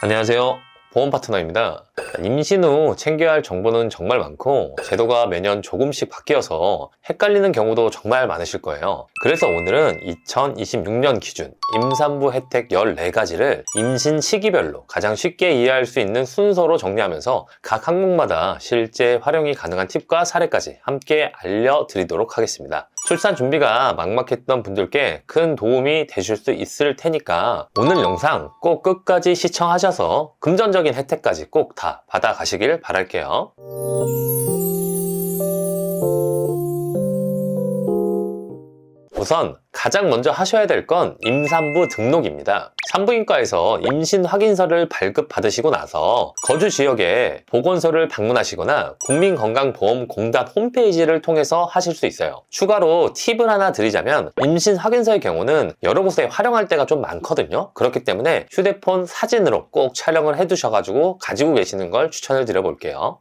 안녕하세요. 보험 파트너입니다. 임신 후 챙겨야 할 정보는 정말 많고 제도가 매년 조금씩 바뀌어서 헷갈리는 경우도 정말 많으실 거예요. 그래서 오늘은 2026년 기준 임산부 혜택 14가지를 임신 시기별로 가장 쉽게 이해할 수 있는 순서로 정리하면서 각 항목마다 실제 활용이 가능한 팁과 사례까지 함께 알려드리도록 하겠습니다. 출산 준비가 막막했던 분들께 큰 도움이 되실 수 있을 테니까 오늘 영상 꼭 끝까지 시청하셔서 금전적인 혜택까지 꼭 다 받아가시길 바랄게요. 우선 가장 먼저 하셔야 될 건 임산부 등록입니다. 산부인과에서 임신 확인서를 발급받으시고 나서 거주 지역에 보건소를 방문하시거나 국민건강보험공단 홈페이지를 통해서 하실 수 있어요. 추가로 팁을 하나 드리자면 임신 확인서의 경우는 여러 곳에 활용할 때가 좀 많거든요. 그렇기 때문에 휴대폰 사진으로 꼭 촬영을 해두셔가지고 가지고 계시는 걸 추천을 드려볼게요.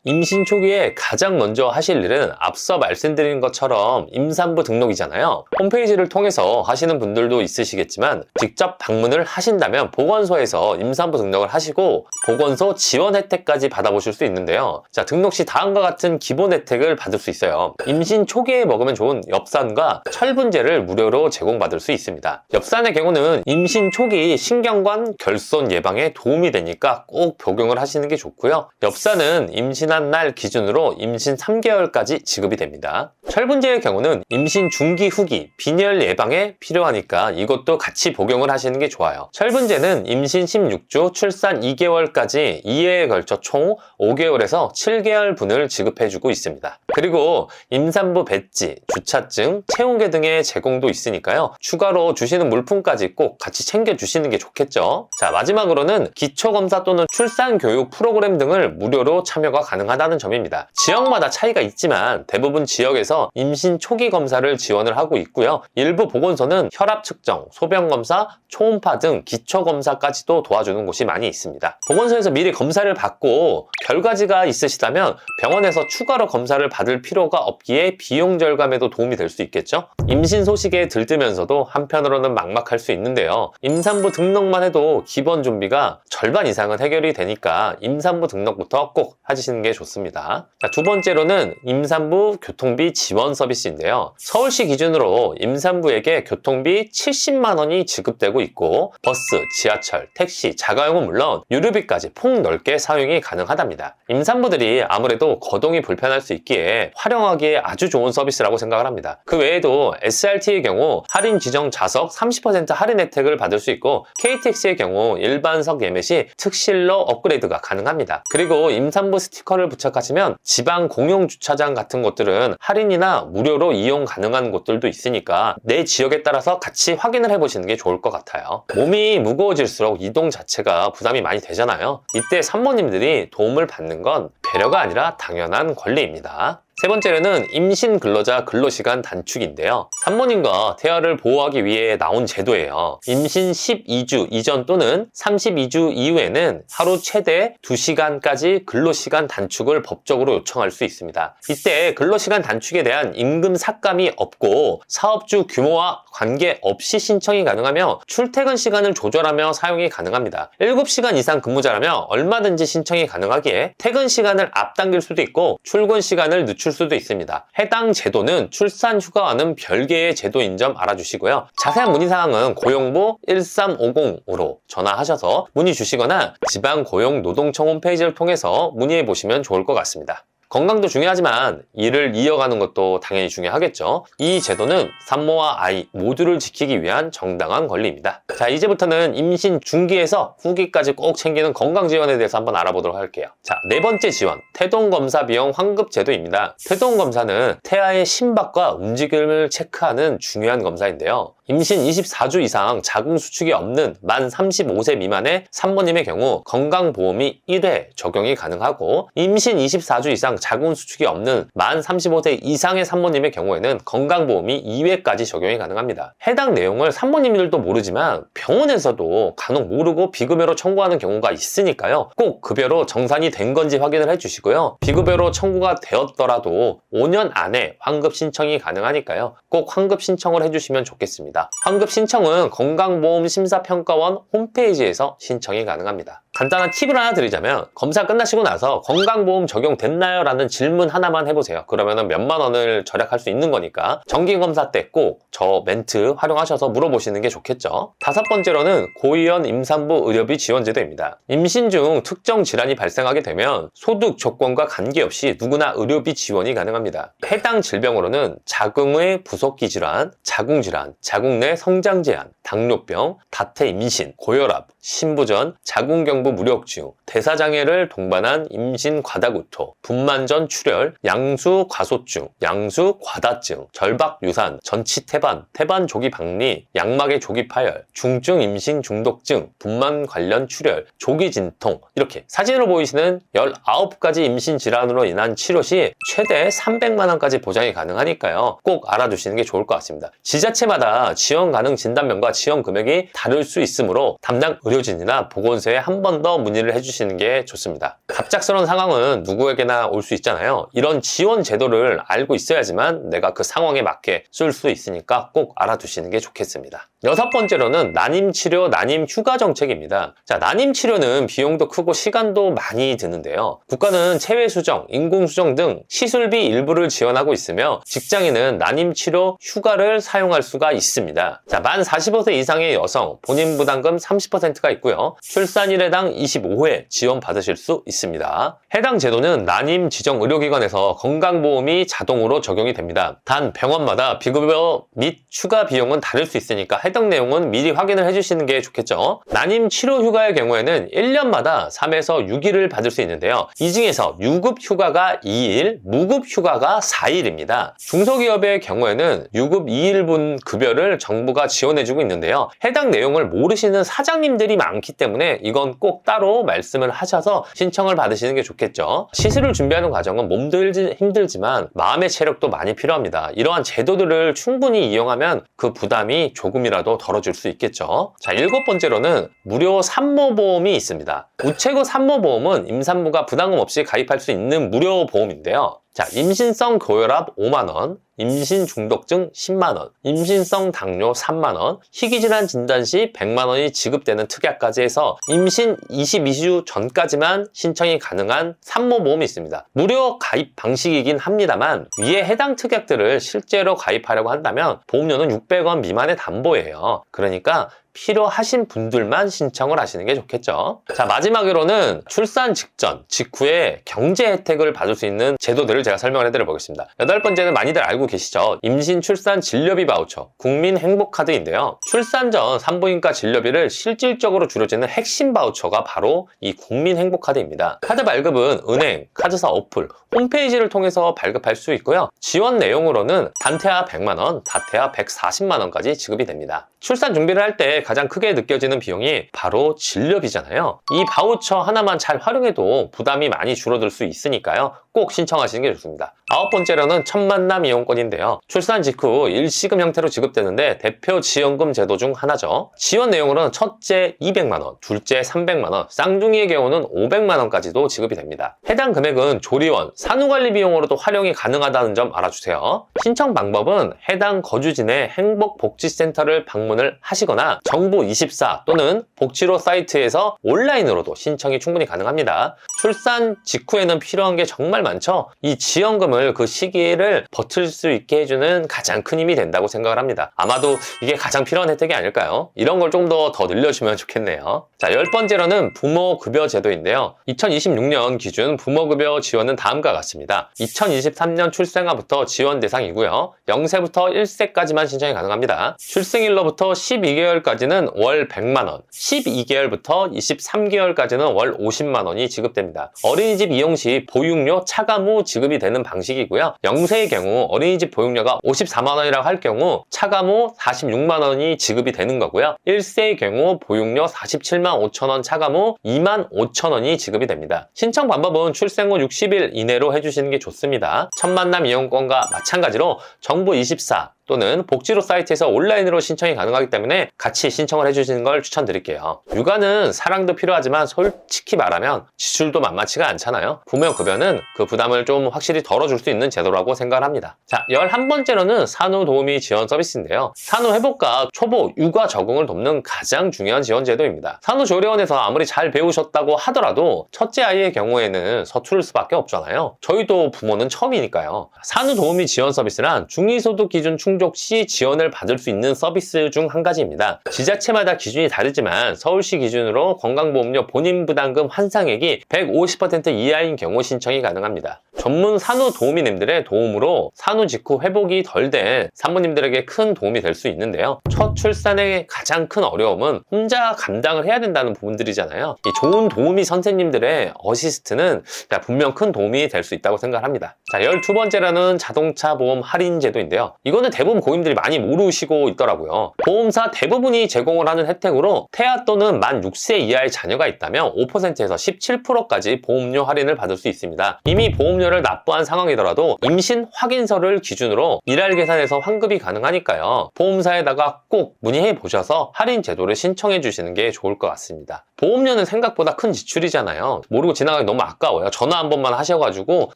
임신 초기에 가장 먼저 하실 일은 앞서 말씀드린 것처럼 임산부 등록이잖아요. 홈페이지를 통해서 하시는 분들도 있으시겠지만 직접 방문을 하신다면 보건소에서 임산부 등록을 하시고 보건소 지원 혜택까지 받아보실 수 있는데요. 자, 등록 시 다음과 같은 기본 혜택을 받을 수 있어요. 임신 초기에 먹으면 좋은 엽산과 철분제를 무료로 제공받을 수 있습니다. 엽산의 경우는 임신 초기 신경관 결손 예방에 도움이 되니까 꼭 복용을 하시는 게 좋고요. 엽산은 임신한 날 기준으로 임신 3개월까지 지급이 됩니다. 철분제의 경우는 임신 중기 후기 빈혈 예방에 필요하니까 이것도 같이 복용을 하시는 게 좋아요. 철분제는 임신 16주 출산 2개월까지 2회에 걸쳐 총 5개월에서 7개월 분을 지급해주고 있습니다. 그리고 임산부 배지, 주차증, 체온계 등의 제공도 있으니까요. 추가로 주시는 물품까지 꼭 같이 챙겨주시는 게 좋겠죠. 자, 마지막으로는 기초검사 또는 출산교육 프로그램 등을 무료로 참여가 가능하다는 점입니다. 지역마다 차이가 있지만 대부분 지역에서 임신 초기 검사를 지원을 하고 있고요. 일부 보건소는 혈압 측정, 소변 검사, 초음파 등 기초 검사까지도 도와주는 곳이 많이 있습니다. 보건소에서 미리 검사를 받고 결과지가 있으시다면 병원에서 추가로 검사를 받을 필요가 없기에 비용 절감에도 도움이 될 수 있겠죠. 임신 소식에 들뜨면서도 한편으로는 막막할 수 있는데요. 임산부 등록만 해도 기본 준비가 절반 이상은 해결이 되니까 임산부 등록부터 꼭 하시는 게 좋습니다. 자, 두 번째로는 임산부 교통비 지원 서비스인데요. 서울시 기준으로 임산부에게 교통비 70만 원이 지급되고 있고 버스, 지하철, 택시, 자가용은 물론 유류비까지 폭넓게 사용이 가능하답니다. 임산부들이 아무래도 거동이 불편할 수 있기에 활용하기에 아주 좋은 서비스라고 생각을 합니다. 그 외에도 SRT의 경우 할인 지정 좌석 30% 할인 혜택을 받을 수 있고 KTX의 경우 일반석 예매 시 특실로 업그레이드가 가능합니다. 그리고 임산부 스티커를 부착하시면 지방 공용 주차장 같은 곳들은 할인이나 무료로 이용 가능한 곳들도 있으니까 내 지역에 따라서 같이 확인을 해보시는 게 좋을 것 같아요. 몸이 무거워질수록 이동 자체가 부담이 많이 되잖아요. 이때 산모님들이 도움을 받는 건 배려가 아니라 당연한 권리입니다. 세 번째로는 임신 근로자 근로시간 단축인데요. 산모님과 태아를 보호하기 위해 나온 제도예요. 임신 12주 이전 또는 32주 이후에는 하루 최대 2시간까지 근로시간 단축을 법적으로 요청할 수 있습니다. 이때 근로시간 단축에 대한 임금 삭감이 없고 사업주 규모와 관계없이 신청이 가능하며 출퇴근 시간을 조절하며 사용이 가능합니다. 7시간 이상 근무자라면 얼마든지 신청이 가능하기에 퇴근 시간을 앞당길 수도 있고 출근 시간을 늦출 수도 있습니다. 해당 제도는 출산 휴가와는 별개의 제도인 점 알아주시고요. 자세한 문의사항은 고용부 1350으로 전화하셔서 문의 주시거나 지방고용노동청 홈페이지를 통해서 문의해 보시면 좋을 것 같습니다. 건강도 중요하지만 일을 이어가는 것도 당연히 중요하겠죠. 이 제도는 산모와 아이 모두를 지키기 위한 정당한 권리입니다. 자, 이제부터는 임신 중기에서 후기까지 꼭 챙기는 건강 지원에 대해서 한번 알아보도록 할게요. 자, 네 번째 지원, 태동검사 비용 환급 제도입니다. 태동검사는 태아의 심박과 움직임을 체크하는 중요한 검사인데요. 임신 24주 이상 자궁 수축이 없는 만 35세 미만의 산모님의 경우 건강보험이 1회 적용이 가능하고 임신 24주 이상 자궁 수축이 없는 만 35세 이상의 산모님의 경우에는 건강보험이 2회까지 적용이 가능합니다. 해당 내용을 산모님들도 모르지만 병원에서도 간혹 모르고 비급여로 청구하는 경우가 있으니까요. 꼭 급여로 정산이 된 건지 확인을 해주시고요. 비급여로 청구가 되었더라도 5년 안에 환급 신청이 가능하니까요. 꼭 환급 신청을 해주시면 좋겠습니다. 환급 신청은 건강보험심사평가원 홈페이지에서 신청이 가능합니다. 간단한 팁을 하나 드리자면 검사 끝나시고 나서 건강보험 적용됐나요? 라는 질문 하나만 해보세요. 그러면 몇만 원을 절약할 수 있는 거니까 정기검사 때 꼭 저 멘트 활용하셔서 물어보시는 게 좋겠죠. 다섯 번째로는 고위험 임산부 의료비 지원제도입니다. 임신 중 특정 질환이 발생하게 되면 소득 조건과 관계없이 누구나 의료비 지원이 가능합니다. 해당 질병으로는 자궁의 부속기 질환, 자궁질환, 자궁 내 성장 제한, 당뇨병, 다태 임신, 고혈압, 신부전, 자궁경부 무력증, 대사장애를 동반한 임신 과다구토, 분만전 출혈, 양수 과소증, 양수 과다증, 절박 유산, 전치 태반, 태반 조기 박리, 양막의 조기 파열, 중증 임신 중독증, 분만 관련 출혈, 조기 진통, 이렇게 사진으로 보이시는 19가지 임신 질환으로 인한 치료 시 최대 300만 원까지 보장이 가능하니까요. 꼭 알아두시는 게 좋을 것 같습니다. 지자체마다 지원 가능 진단명과 지원 금액이 다를 수 있으므로 담당 의료진이나 보건소에 한 번 더 문의를 해주시는 게 좋습니다. 갑작스러운 상황은 누구에게나 올 수 있잖아요. 이런 지원 제도를 알고 있어야지만 내가 그 상황에 맞게 쓸 수 있으니까 꼭 알아두시는 게 좋겠습니다. 여섯 번째로는 난임치료, 난임휴가 정책입니다. 자, 난임치료는 비용도 크고 시간도 많이 드는데요. 국가는 체외수정, 인공수정 등 시술비 일부를 지원하고 있으며 직장인은 난임치료 휴가를 사용할 수가 있습니다. 자, 만 45세 이상의 여성, 본인 부담금 30%가 있고요. 출산일회당 25회 지원받으실 수 있습니다. 해당 제도는 난임 지정 의료기관에서 건강보험이 자동으로 적용이 됩니다. 단 병원마다 비급여 및 추가 비용은 다를 수 있으니까 해당 내용은 미리 확인을 해주시는 게 좋겠죠. 난임 치료 휴가의 경우에는 1년마다 3에서 6일을 받을 수 있는데요. 이 중에서 유급 휴가가 2일, 무급 휴가가 4일입니다. 중소기업의 경우에는 유급 2일분 급여를 정부가 지원해주고 있는데요. 해당 내용을 모르시는 사장님들이 많기 때문에 이건 꼭 따로 말씀을 하셔서 신청을 받으시는 게 좋겠죠. 시술을 준비하는 과정은 몸도 힘들지만 마음의 체력도 많이 필요합니다. 이러한 제도들을 충분히 이용하면 그 부담이 조금이라도 덜어질 수 있겠죠. 자, 일곱 번째로는 무료 산모보험이 있습니다. 우체국 산모보험은 임산부가 부담금 없이 가입할 수 있는 무료 보험인데요. 자, 임신성 고혈압 5만원, 임신 중독증 10만원, 임신성 당뇨 3만원, 희귀질환 진단 시 100만원이 지급되는 특약까지 해서 임신 22주 전까지만 신청이 가능한 산모보험이 있습니다. 무료 가입 방식이긴 합니다만 위에 해당 특약들을 실제로 가입하려고 한다면 보험료는 600원 미만의 담보예요. 그러니까 필요하신 분들만 신청을 하시는 게 좋겠죠. 자, 마지막으로는 출산 직전, 직후에 경제 혜택을 받을 수 있는 제도들을 제가 설명을 해드려 보겠습니다. 여덟 번째는 많이들 알고 계시죠? 임신 출산 진료비 바우처, 국민 행복카드인데요. 출산 전 산부인과 진료비를 실질적으로 줄여주는 핵심 바우처가 바로 이 국민 행복카드입니다. 카드 발급은 은행, 카드사 어플, 홈페이지를 통해서 발급할 수 있고요. 지원 내용으로는 단태아 100만원, 다태아 140만원까지 지급이 됩니다. 출산 준비를 할 때 가장 크게 느껴지는 비용이 바로 진료비잖아요. 이 바우처 하나만 잘 활용해도 부담이 많이 줄어들 수 있으니까요. 꼭 신청하시는 게 좋습니다. 아홉 번째로는 첫 만남 이용권인데요. 출산 직후 일시금 형태로 지급되는데 대표 지원금 제도 중 하나죠. 지원 내용으로는 첫째 200만원, 둘째 300만원, 쌍둥이의 경우는 500만원까지도 지급이 됩니다. 해당 금액은 조리원, 산후관리 비용으로도 활용이 가능하다는 점 알아주세요. 신청 방법은 해당 거주진의 행복복지센터를 방문을 하시거나 정부24 또는 복지로 사이트에서 온라인으로도 신청이 충분히 가능합니다. 출산 직후에는 필요한 게 정말 많죠. 이 지원금을 그 시기를 버틸 수 있게 해주는 가장 큰 힘이 된다고 생각을 합니다. 아마도 이게 가장 필요한 혜택이 아닐까요? 이런 걸 좀 더 늘려주면 좋겠네요. 자, 열 번째로는 부모급여 제도인데요. 2026년 기준 부모급여 지원은 다음과 같습니다. 2023년 출생아부터 지원 대상이고요. 0세부터 1세까지만 신청이 가능합니다. 출생일로부터 12개월까지 12개월까지는 월 100만원, 12개월부터 23개월까지는 월 50만원이 지급됩니다. 어린이집 이용 시 보육료 차감 후 지급이 되는 방식이고요. 0세의 경우 어린이집 보육료가 54만원이라고 할 경우 차감 후 46만원이 지급이 되는 거고요. 1세의 경우 보육료 47만 5천원 차감 후 2만 5천원이 지급이 됩니다. 신청 방법은 출생 후 60일 이내로 해주시는 게 좋습니다. 첫 만남 이용권과 마찬가지로 정부24 또는 복지로 사이트에서 온라인으로 신청이 가능하기 때문에 같이 신청을 해주시는 걸 추천드릴게요. 육아는 사랑도 필요하지만 솔직히 말하면 지출도 만만치가 않잖아요. 부모급여는 그 부담을 좀 확실히 덜어줄 수 있는 제도라고 생각을 합니다. 자, 11번째로는 산후도우미 지원 서비스인데요. 산후회복과 초보 육아 적응을 돕는 가장 중요한 지원 제도입니다. 산후조리원에서 아무리 잘 배우셨다고 하더라도 첫째 아이의 경우에는 서투를 수밖에 없잖아요. 저희도 부모는 처음이니까요. 산후도우미 지원 서비스란 중위소득 기준 충족 시 지원을 받을 수 있는 서비스 중 한 가지입니다. 지자체마다 기준이 다르지만 서울시 기준으로 건강보험료 본인부담금 환상액이 150% 이하인 경우 신청이 가능합니다. 전문 산후도우미님들의 도움으로 산후 직후 회복이 덜 된 산모님들에게 큰 도움이 될 수 있는데요. 첫 출산의 가장 큰 어려움은 혼자 감당을 해야 된다는 부분들이잖아요. 이 좋은 도우미 선생님들의 어시스트는 분명 큰 도움이 될 수 있다고 생각합니다. 자, 12번째로는 자동차 보험 할인 제도인데요. 이거는 대부분 고객님들이 많이 모르시고 있더라고요. 보험사 대부분이 제공을 하는 혜택으로 태아 또는 만 6세 이하의 자녀가 있다면 5%에서 17%까지 보험료 할인을 받을 수 있습니다. 이미 보험료를 납부한 상황이더라도 임신 확인서를 기준으로 일할 계산해서 환급이 가능하니까요. 보험사에다가 꼭 문의해 보셔서 할인 제도를 신청해 주시는 게 좋을 것 같습니다. 보험료는 생각보다 큰 지출이잖아요. 모르고 지나가기 너무 아까워요. 전화 한 번만 하셔가지고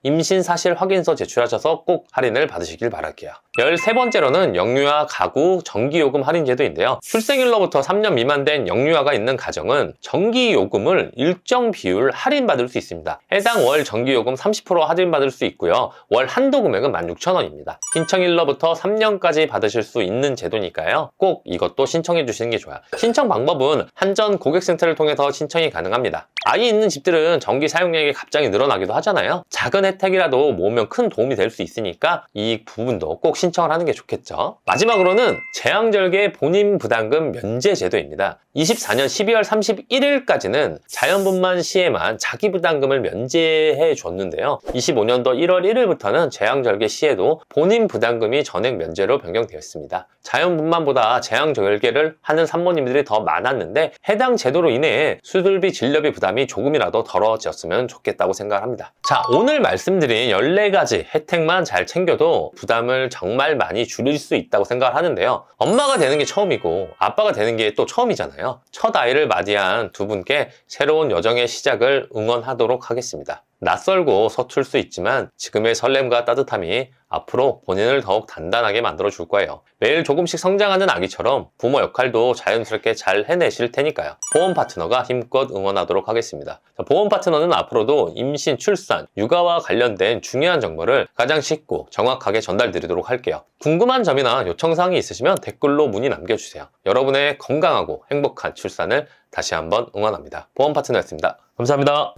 임신 사실 확인서 제출하셔서 꼭 할인을 받으시길 바랄게요. 13번째로는 영유아 가구 전기요금 할인 제도인데요. 출생일로부터 3년 미만 된 영유아가 있는 가정은 전기요금을 일정 비율 할인받을 수 있습니다. 해당 월 전기요금 30% 할인받을 수 있고요. 월 한도 금액은 16,000원입니다. 신청일로부터 3년까지 받으실 수 있는 제도니까요. 꼭 이것도 신청해 주시는 게 좋아요. 신청 방법은 한전 고객센터를 통해서 신청이 가능합니다. 아이 있는 집들은 전기 사용량이 갑자기 늘어나기도 하잖아요. 작은 혜택이라도 모으면 큰 도움이 될 수 있으니까 이 부분도 꼭 신청을 하는 게 좋겠죠. 마지막으로는 재앙절개 본인 부담금 면제 제도입니다. 24년 12월 31일까지는 자연분만 시에만 자기 부담금을 면제해 줬는데요. 25년도 1월 1일부터는 재앙절개 시에도 본인 부담금이 전액 면제로 변경되었습니다. 자연분만보다 재앙절개를 하는 산모님들이 더 많았는데 해당 제도로 인해 수술비 진료비 부담이 조금이라도 덜어졌으면 좋겠다고 생각합니다. 자, 오늘 말씀드린 14가지 혜택만 잘 챙겨도 부담을 정말 많이 줄일 수 있다고 생각을 하는데요. 엄마가 되는 게 처음이고 아빠가 되는 게 또 처음이잖아요. 첫 아이를 맞이한 두 분께 새로운 여정의 시작을 응원하도록 하겠습니다. 낯설고 서툴 수 있지만 지금의 설렘과 따뜻함이 앞으로 본인을 더욱 단단하게 만들어 줄 거예요. 매일 조금씩 성장하는 아기처럼 부모 역할도 자연스럽게 잘 해내실 테니까요. 보험 파트너가 힘껏 응원하도록 하겠습니다. 보험 파트너는 앞으로도 임신, 출산, 육아와 관련된 중요한 정보를 가장 쉽고 정확하게 전달드리도록 할게요. 궁금한 점이나 요청사항이 있으시면 댓글로 문의 남겨주세요. 여러분의 건강하고 행복한 출산을 다시 한번 응원합니다. 보험 파트너였습니다. 감사합니다.